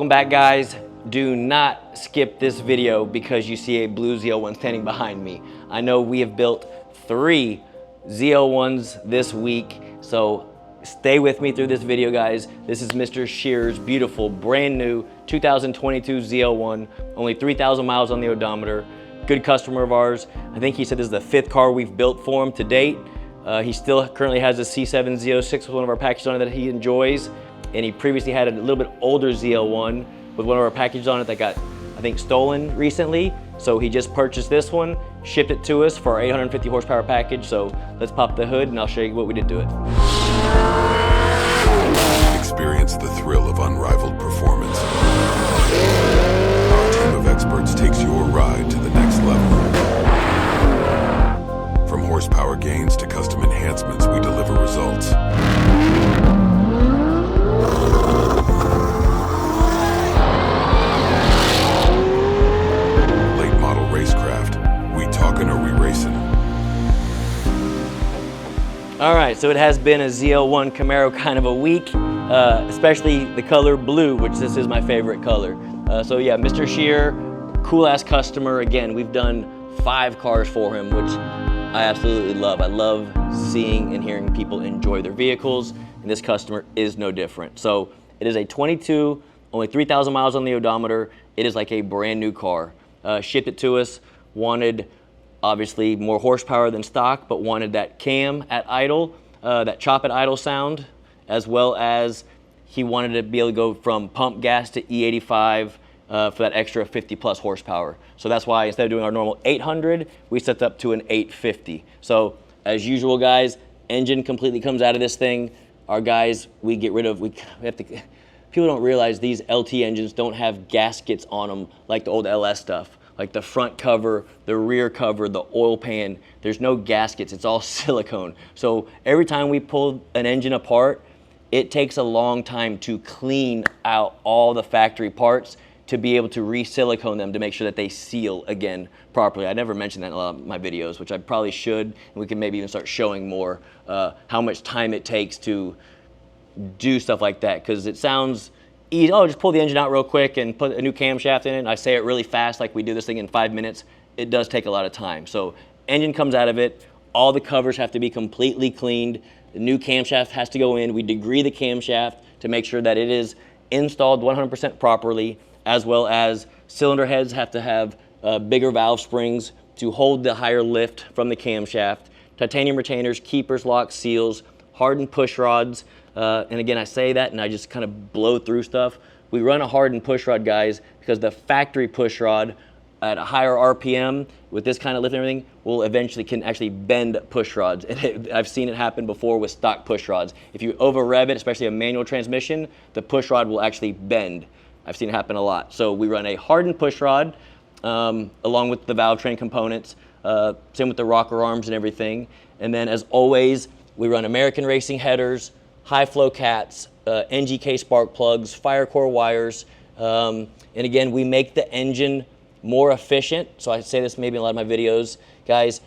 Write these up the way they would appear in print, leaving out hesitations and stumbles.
Welcome back, guys. Do not skip this video because you see a blue ZL1 standing behind me. I know we have built 3 ZL1s this week, so stay with me through this video, guys. This is Mr. Shear's beautiful, brand new 2022 ZL1, only 3,000 miles on the odometer. Good customer of ours. I think he said this is the 5th car we've built for him to date. He still currently has a C7 Z06 with one of our packages on it that he enjoys. And he previously had a little bit older ZL1 with one of our packages on it that got, I think, stolen recently. So he just purchased this one, shipped it to us for our 850 horsepower package. So let's pop the hood and I'll show you what we did to it. Experience the thrill of unrivaled performance. Our team of experts takes your ride to the next level. From horsepower gains to custom enhancements, we deliver results. Late Model Racecraft. We talking or we racing? All right, so it has been a ZL1 Camaro kind of a week, especially the color blue, which this is my favorite color. So yeah, Mr. Shear, cool ass customer. Again, we've done 5 cars for him, which I absolutely love. I love seeing and hearing people enjoy their vehicles, and this customer is no different. So it is a 22, only 3,000 miles on the odometer. It is like a brand new car. Shipped it to us, wanted obviously more horsepower than stock, but wanted that cam at idle, that chop at idle sound, as well as he wanted to be able to go from pump gas to E85 for that extra 50 plus horsepower. So that's why instead of doing our normal 800, we set up to an 850. So as usual, guys, engine completely comes out of this thing. Our guys, we get rid of, we have to, people don't realize these LT engines don't have gaskets on them like the old LS stuff. Like the front cover, the rear cover, the oil pan, there's no gaskets, it's all silicone. So every time we pull an engine apart, it takes a long time to clean out all the factory parts to be able to re-silicone them to make sure that they seal again properly. I never mentioned that in a lot of my videos, which I probably should, and we can maybe even start showing more how much time it takes to do stuff like that, because it sounds easy. Oh, just pull the engine out real quick and put a new camshaft in it. And I say it really fast, like we do this thing in 5 minutes. It does take a lot of time. So engine comes out of it. All the covers have to be completely cleaned. The new camshaft has to go in. We degree the camshaft to make sure that it is installed 100% properly, as well as cylinder heads have to have bigger valve springs to hold the higher lift from the camshaft. Titanium retainers, keepers, locks, seals, hardened push rods. And again, I say that and I just kind of blow through stuff. We run a hardened push rod, guys, because the factory push rod at a higher RPM with this kind of lift and everything will eventually can actually bend push rods. And I've seen it happen before with stock push rods. If you over rev it, especially a manual transmission, the push rod will actually bend. I've seen it happen a lot. So we run a hardened push rod along with the valve train components, same with the rocker arms and everything. And then as always, we run American Racing headers, high flow cats, NGK spark plugs, fire core wires. And again, we make the engine more efficient. So I say this maybe in a lot of my videos, guys,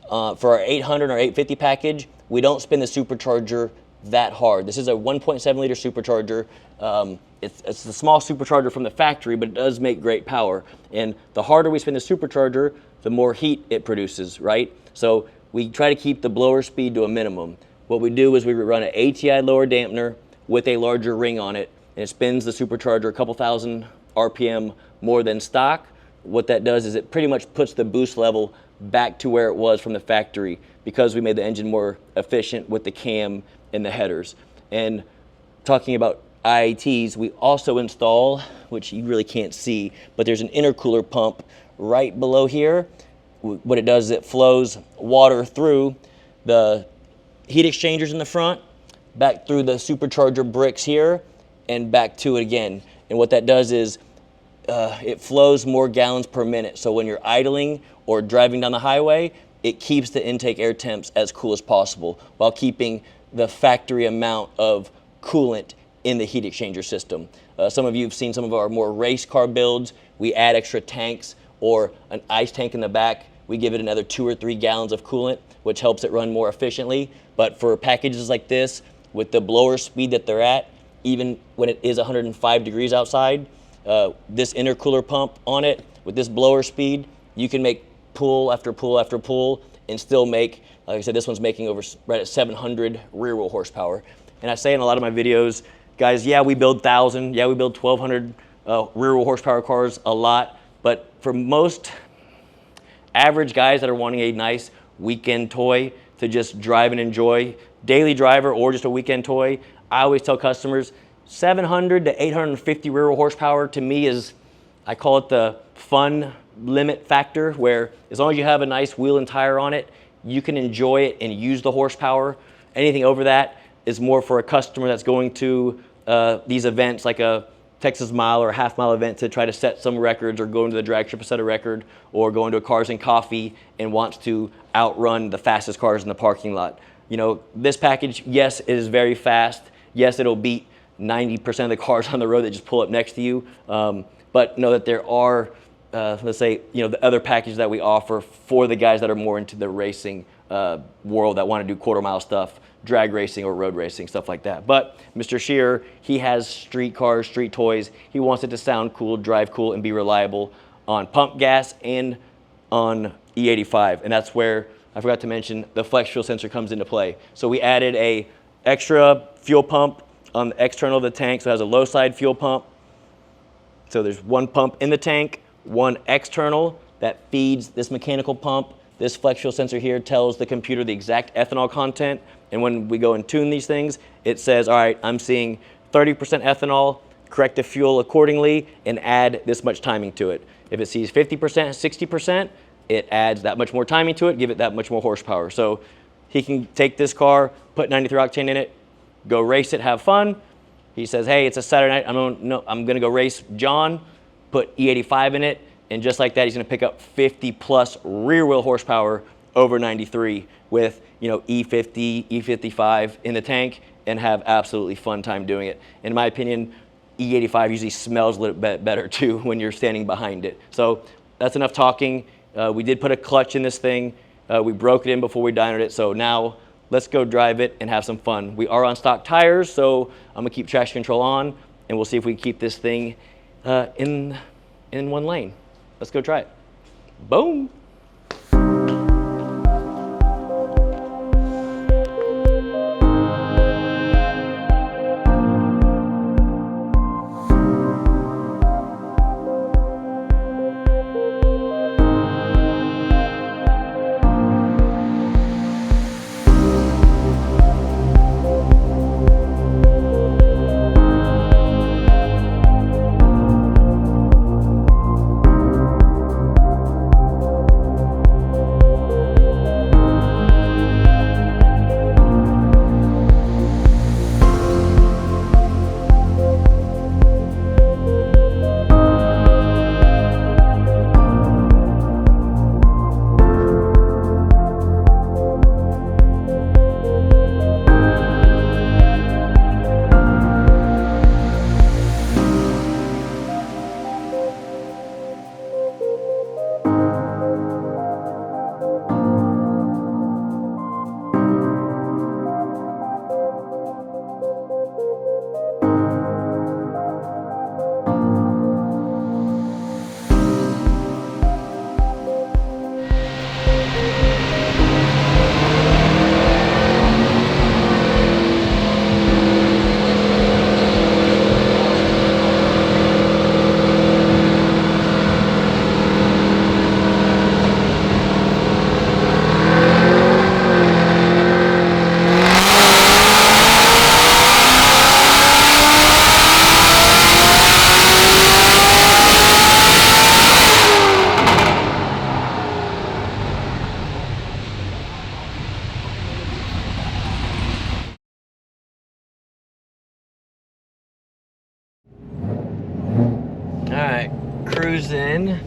for our 800 or 850 package, we don't spin the supercharger that hard. This is a 1.7 liter supercharger. It's a small supercharger from the factory, but it does make great power. And the harder we spin the supercharger, the more heat it produces, right? So we try to keep the blower speed to a minimum. What we do is we run an ATI lower dampener with a larger ring on it, and it spins the supercharger a couple thousand RPM more than stock. What that does is it pretty much puts the boost level back to where it was from the factory because we made the engine more efficient with the cam and the headers. And talking about IATs, we also install, which you really can't see, but there's an intercooler pump right below here. What it does is it flows water through the heat exchangers in the front, back through the supercharger bricks here, and back to it again. And what that does is it flows more gallons per minute. So when you're idling or driving down the highway, it keeps the intake air temps as cool as possible while keeping the factory amount of coolant in the heat exchanger system. Some of you have seen some of our more race car builds. We add extra tanks or an ice tank in the back. We give it another 2 or 3 gallons of coolant, which helps it run more efficiently. But for packages like this, with the blower speed that they're at, even when it is 105 degrees outside, This intercooler pump on it with this blower speed, you can make pull after pull after pull and still make, like I said, this one's making over right at 700 rear wheel horsepower. And I say in a lot of my videos, guys, yeah, we build 1,000, yeah, we build 1,200 rear wheel horsepower cars a lot, but for most average guys that are wanting a nice weekend toy to just drive and enjoy, daily driver or just a weekend toy, I always tell customers 700 to 850 rear wheel horsepower to me is, I call it the fun limit factor, where as long as you have a nice wheel and tire on it, you can enjoy it and use the horsepower. Anything over that is more for a customer that's going to these events like a Texas mile or a half mile event to try to set some records, or go into the drag strip to set a record, or go into a Cars and Coffee and wants to outrun the fastest cars in the parking lot. You know, this package, yes, it is very fast. Yes, it'll beat 90% of the cars on the road that just pull up next to you. But know that there are, let's say, you know, the other packages that we offer for the guys that are more into the racing world, that want to do quarter-mile stuff, drag racing or road racing, stuff like that. But Mr. Shear, he has street cars, street toys. He wants it to sound cool, drive cool, and be reliable on pump gas and on E85. And that's where, I forgot to mention, the flex fuel sensor comes into play. So we added a extra fuel pump on the external of the tank, so it has a low side fuel pump. So there's one pump in the tank, one external that feeds this mechanical pump. This flex fuel sensor here tells the computer the exact ethanol content, and when we go and tune these things, it says, all right, I'm seeing 30% ethanol, correct the fuel accordingly, and add this much timing to it. If it sees 50%, 60%, it adds that much more timing to it, give it that much more horsepower. So he can take this car, put 93 octane in it, go race it, have fun. He says, hey, it's a Saturday night, I'm gonna go race John, put E85 in it, and just like that, he's gonna pick up 50 plus rear wheel horsepower over 93 with, you know, E50, E55 in the tank, and have absolutely fun time doing it. In my opinion, E85 usually smells a little bit better too when you're standing behind it. So that's enough talking. We did put a clutch in this thing. We broke it in before we dynoed it, so now let's go drive it and have some fun. We are on stock tires, so I'm gonna keep traction control on, and we'll see if we can keep this thing in one lane. Let's go try it. Boom. Cruising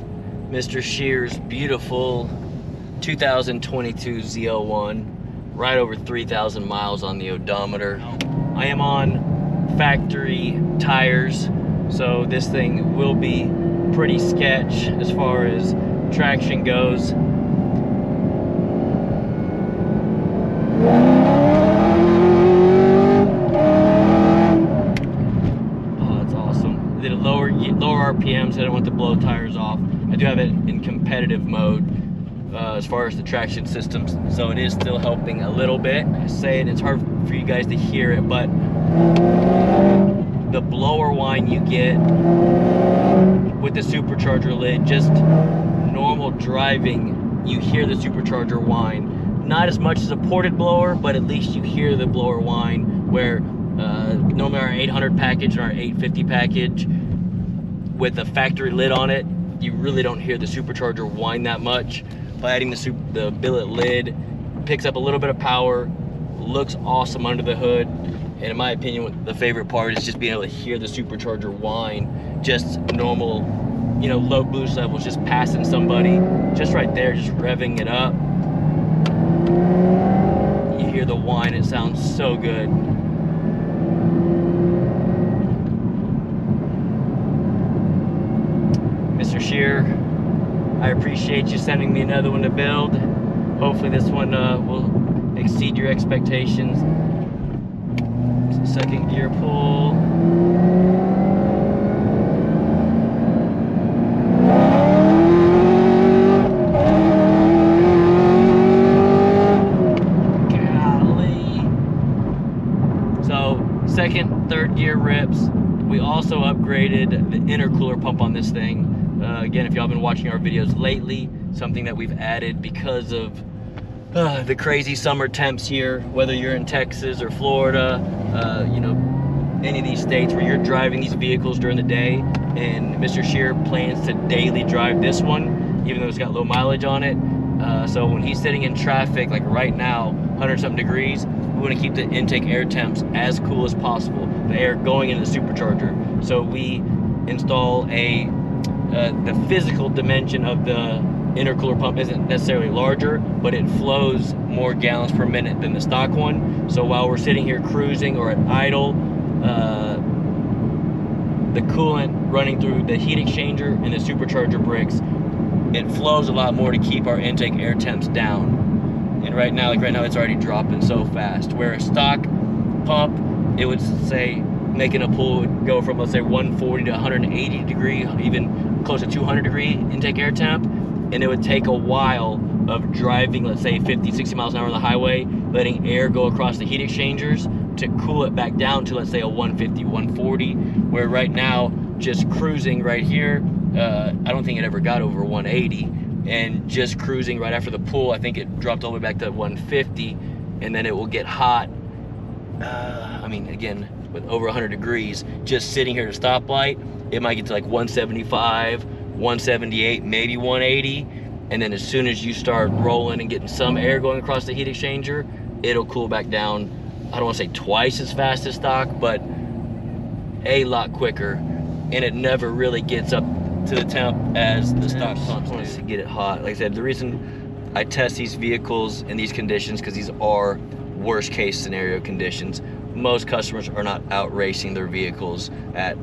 Mr. Shear's beautiful 2022 ZL1, right over 3,000 miles on the odometer. I am on factory tires, so this thing will be pretty sketch as far as traction goes. Oh, that's awesome. We did a lower temps. I don't want to blow tires off. I do have it in competitive mode as far as the traction systems, so it is still helping a little bit. I say it, it's hard for you guys to hear it, but the blower whine you get with the supercharger lid, just normal driving, you hear the supercharger whine. Not as much as a ported blower, but at least you hear the blower whine, where normally our 800 package and our 850 package with a factory lid on it, you really don't hear the supercharger whine that much. By adding the billet lid, picks up a little bit of power, looks awesome under the hood, and in my opinion, the favorite part is just being able to hear the supercharger whine, just normal, you know, low boost levels, just passing somebody, just right there, just revving it up. You hear the whine, it sounds so good. Mr. Shear, I appreciate you sending me another one to build. Hopefully this one will exceed your expectations. Second gear pull. Second, third gear rips. We also upgraded the intercooler pump on this thing. Again, if y'all been watching our videos lately, something that we've added because of the crazy summer temps here, whether you're in Texas or Florida, you know, any of these states where you're driving these vehicles during the day, and Mr. Shear plans to daily drive this one, even though it's got low mileage on it. So when he's sitting in traffic, like right now, 100-something degrees, we want to keep the intake air temps as cool as possible, the air going into the supercharger. So we install the physical dimension of the intercooler pump isn't necessarily larger, but it flows more gallons per minute than the stock one. So while we're sitting here cruising or at idle, the coolant running through the heat exchanger and the supercharger bricks, it flows a lot more to keep our intake air temps down. And right now, it's already dropping so fast. Where a stock pump, it would say making a pull would go from, let's say, 140 to 180 degree, even close to 200 degree intake air temp, and it would take a while of driving, let's say 50, 60 miles an hour on the highway, letting air go across the heat exchangers to cool it back down to, let's say, a 150, 140, where right now, just cruising right here, I don't think it ever got over 180, and just cruising right after the pull, I think it dropped all the way back to 150, and then it will get hot. I mean, again, with over 100 degrees, just sitting here at a stoplight, it might get to like 175, 178, maybe 180, and then as soon as you start rolling and getting some air going across the heat exchanger, it'll cool back down. I don't want to say twice as fast as stock, but a lot quicker, and it never really gets up to the temp as the stock pumps wants to get it hot. Like I said, the reason I test these vehicles in these conditions, because these are worst case scenario conditions. Most customers are not out racing their vehicles at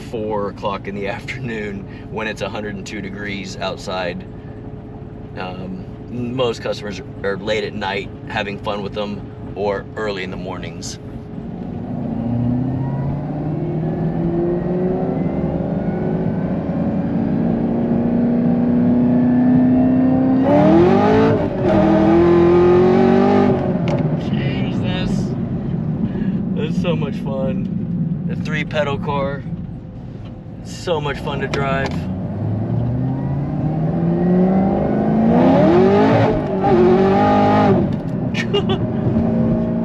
4 o'clock in the afternoon when it's 102 degrees outside. Most customers are late at night having fun with them, or early in the mornings. So much fun. The 3-pedal car, so much fun to drive.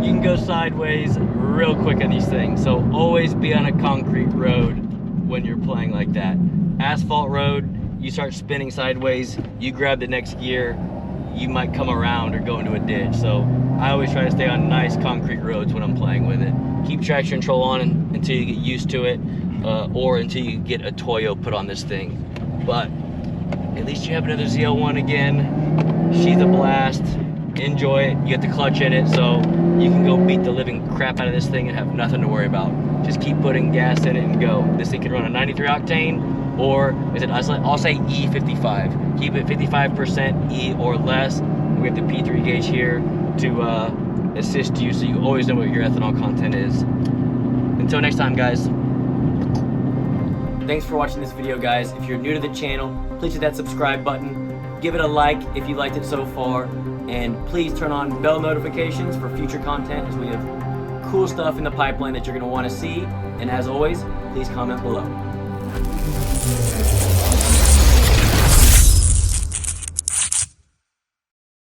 You can go sideways real quick on these things, so always be on a concrete road when you're playing like that. Asphalt road, you start spinning sideways, you grab the next gear, you might come around or go into a ditch. So I always try to stay on nice concrete roads when I'm playing with it. Keep traction control on until you get used to it, or until you get a Toyo put on this thing. But at least you have another ZL1 again. She's a blast. Enjoy it. You get the clutch in it, so you can go beat the living crap out of this thing and have nothing to worry about. Just keep putting gas in it and go. This thing can run a 93 octane, or I'll say E55. Keep it 55% E or less. We have the P3 gauge here to assist you, so you always know what your ethanol content is. Until next time, guys. thanks for watching this video, guys. If you're new to the channel, please hit that subscribe button. Give it a like if you liked it so far. And please turn on bell notifications for future content, as we have cool stuff in the pipeline that you're going to want to see. And as always, please comment below.